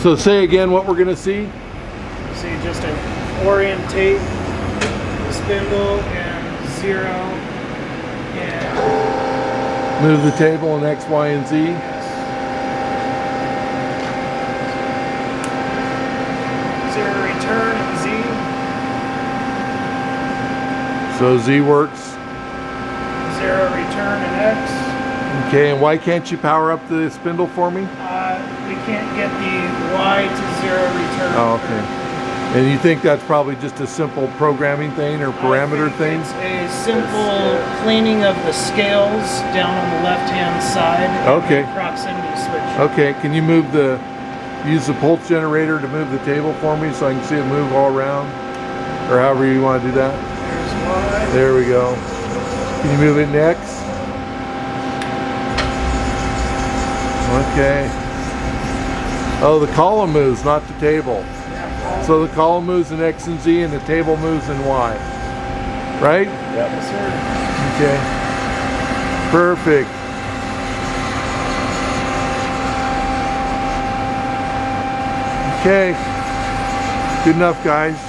So say again what we're going to see. See just an orientate the spindle and 0 and Move the table in X, Y, and Z. yes. 0 return and Z. So Z works. 0 return and X. Okay, and why can't you power up the spindle for me? We can't get the Y to 0 return. Oh, okay. And you think that's probably just a simple programming thing or parameter thing? It's a simple cleaning of the scales down on the left-hand side. Okay. And the proximity switch. Okay, can you use the pulse generator to move the table for me so I can see it move all around? Or however you want to do that? There's Y. There we go. Can you move it next? Okay. Oh, the column moves, not the table. So the column moves in X and Z and the table moves in Y. Right? Yes, sir. Okay. Perfect. Okay. Good enough, guys.